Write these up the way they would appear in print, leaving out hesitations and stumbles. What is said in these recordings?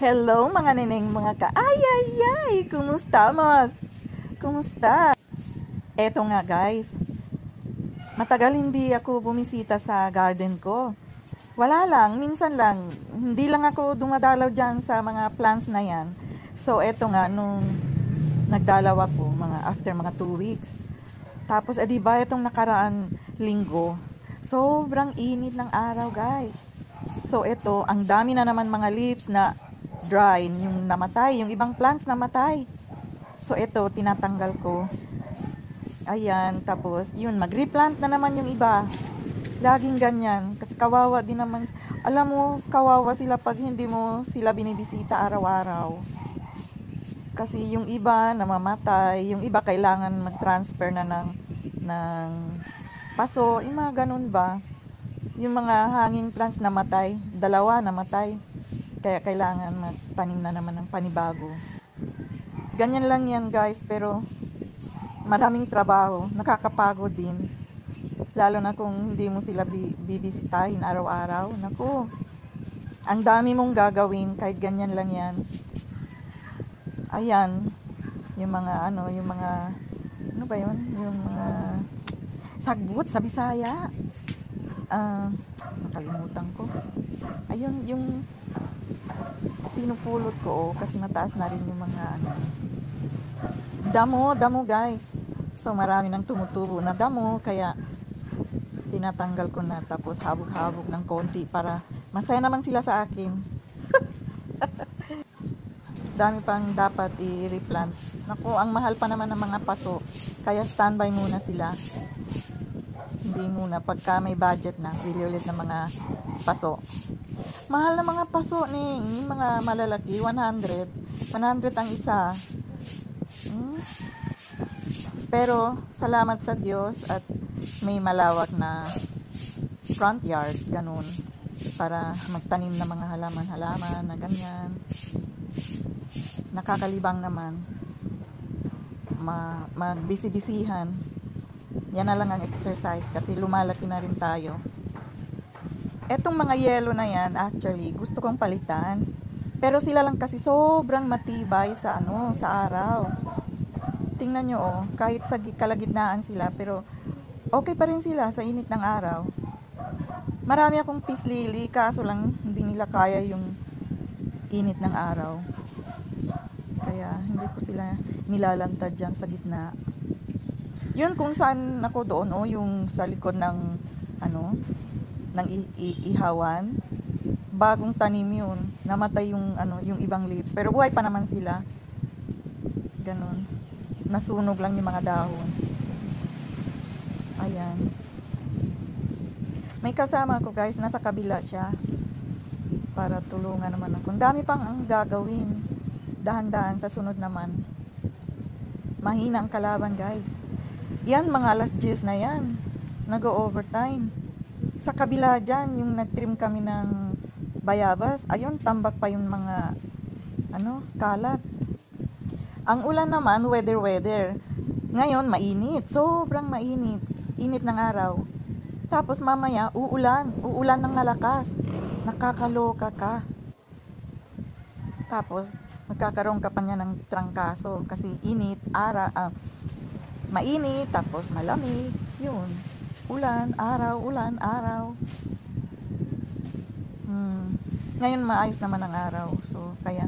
Hello mga neneng, mga ka-ay-ay-ay! Kumusta, mas? Kumusta? Eto nga guys, matagal hindi ako bumisita sa garden ko. Wala lang, minsan lang. Hindi lang ako dumadalaw dyan sa mga plants na yan. So eto nga, nung nagdalaw ako, after mga 2 weeks. Tapos, diba, itong nakaraan linggo, sobrang init ng araw guys. So eto, ang dami na naman mga leaves na dry, yung namatay, yung ibang plants namatay. So ito, tinatanggal ko. Ayan, tapos yun, mag-replant na naman yung iba. Laging ganyan, kasi kawawa din naman. Alam mo, kawawa sila pag hindi mo sila binibisita araw-araw. Kasi yung iba namamatay, yung iba kailangan mag-transfer na ng paso, yung mga ganun ba. Yung mga hanging plants namatay, 2 namatay. Kaya kailangan magtanim na naman ng panibago. Ganyan lang yan guys, pero maraming trabaho, nakakapagod din. Lalo na kung hindi mo sila bibisitahin araw-araw. Naku, ang dami mong gagawin kahit ganyan lang yan. Ayan, yung mga ano ba yun? Yung mga sagbot sa Bisaya. Nakalimutan ko. Ayun, yung pinupulot ko kasi mataas na rin yung mga damo guys. So marami nang tumutubo na damo, kaya tinatanggal ko na, tapos habog-habog ng konti para masaya naman sila sa akin. Dami pang dapat i-replant. Naku, ang mahal pa naman ng mga paso, kaya standby muna sila. Hindi muna, pagka may budget na, bili ulit ng mga paso. Mahal na mga paso ni mga malalaki, 100 ang isa. Pero salamat sa Diyos at may malawak na front yard, ganun, para magtanim ng mga halaman-halaman na ganyan. Nakakalibang naman, magbisi-bisihan. Yan na lang ang exercise kasi lumalaki na rin tayo. Etong mga yellow na yan, actually, gusto kong palitan. Pero sila lang kasi sobrang matibay sa sa araw. Tingnan nyo, oh, kahit sa kalagitnaan sila, pero okay pa rin sila sa init ng araw. Marami akong peace lily, kaso lang hindi nila kaya yung init ng araw. Kaya hindi ko sila nilalantad dyan sa gitna. Yun kung saan ako doon, oh, yung sa likod ng ng ihawan, bagong tanim yun, namatay yung yung ibang leaves, pero buhay pa naman sila, ganun, nasunog lang yung mga dahon. Ayan, may kasama ako guys, nasa kabila siya, para tulungan naman ako. Ang dami pang ang gagawin, dahan-dahan, sa sunod naman. Mahina ang kalaban guys. Yan, mga last G's na yan, nag-overtime. Sa kabila dyan, yung nag-trim kami ng bayabas, ayun, tambak pa yung mga kalat. Ang ulan naman, weather. Ngayon, mainit, sobrang mainit, init ng araw. Tapos mamaya, uulan ng malakas. Nakakaloka ka. Tapos magkakaroon ka pa niya ng trangkaso kasi init, mainit, tapos malamig, yun. Ulan, araw. Ngayon maayos naman ang araw. So, kaya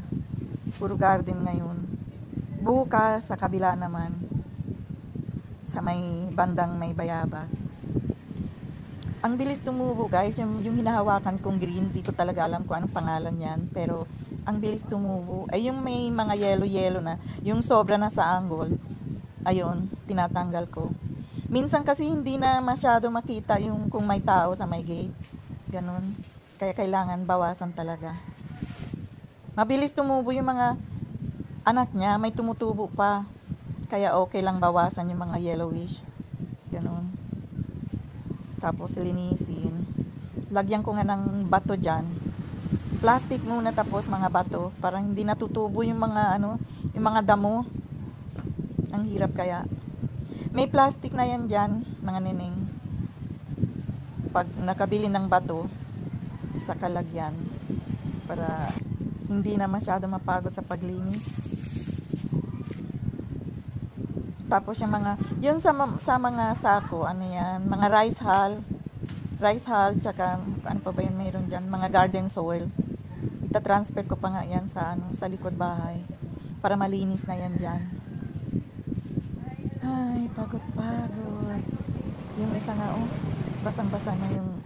puro garden ngayon. Bukas sa kabila naman, sa may bandang may bayabas. Ang bilis tumubo guys. Yung hinahawakan kong green, di ko talaga alam kung anong pangalan yan. Pero ang bilis tumubo. Ay, yung may mga yellow na, yung sobra na sa angle, ayun, tinatanggal ko. Minsan kasi hindi na masyado makita yung kung may tao sa may gate. Ganun. Kaya kailangan bawasan talaga. Mabilis tumubo yung mga anak niya. May tumutubo pa. Kaya okay lang bawasan yung mga yellowish. Ganun. Tapos linisin. Lagyan ko nga ng bato dyan. Plastic muna, tapos mga bato. Parang hindi natutubo yung mga yung mga damo. Ang hirap kaya. May plastic na yan dyan, mga neneng. Pag nakabili ng bato, sa kalagyan. Para hindi na masyado mapagod sa paglinis. Tapos yung mga, yun sa mga sako, ano yan, mga rice hull, tsaka ano pa ba yun mayroon dyan, mga garden soil. Ita-transfer ko pa nga yan sa, sa likod bahay, para malinis na yan dyan. Ay, pagod. Yung isa nga, oh, basang-basa na yung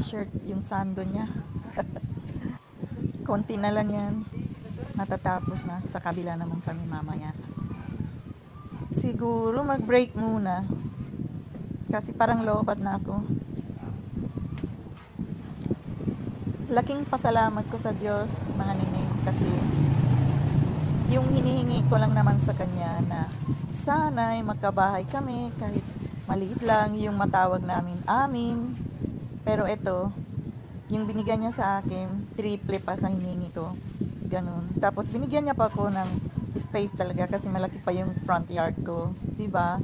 shirt, yung sando niya. Konti na lang yan. Matatapos na. Sa kabila naman kami mamaya. Siguro mag-break muna. Kasi parang loobat na ako. Laking pasalamat ko sa Diyos, mga nining. Kasi yung hinihingi ko lang naman sa Kanya na sana ay makabahay kami kahit maliit lang yung matawag namin amin. Pero ito, yung binigyan niya sa akin, triple pa sa hinihingi ko. Ganun. Tapos binigyan niya pa ako ng space talaga kasi malaki pa yung front yard ko. Diba?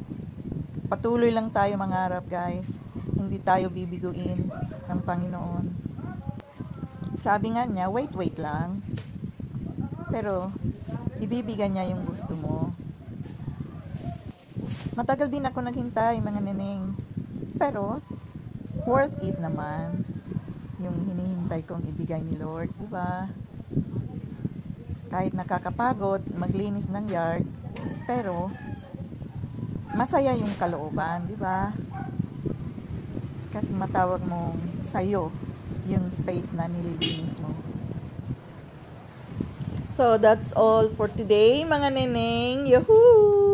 Patuloy lang tayo mangarap, guys. Hindi tayo bibiguin ng Panginoon. Sabi nga niya, wait lang. Pero, ibibigay niya yung gusto mo. Matagal din ako naghintay, mga neneng. Pero, worth it naman. Yung hinihintay kong ibigay ni Lord, diba? Kahit nakakapagod, maglinis ng yard, pero masaya yung kalooban, diba? Kasi matawag mo sa'yo yung space na nililinis mo. So, that's all for today, mga neneng. Yahoo!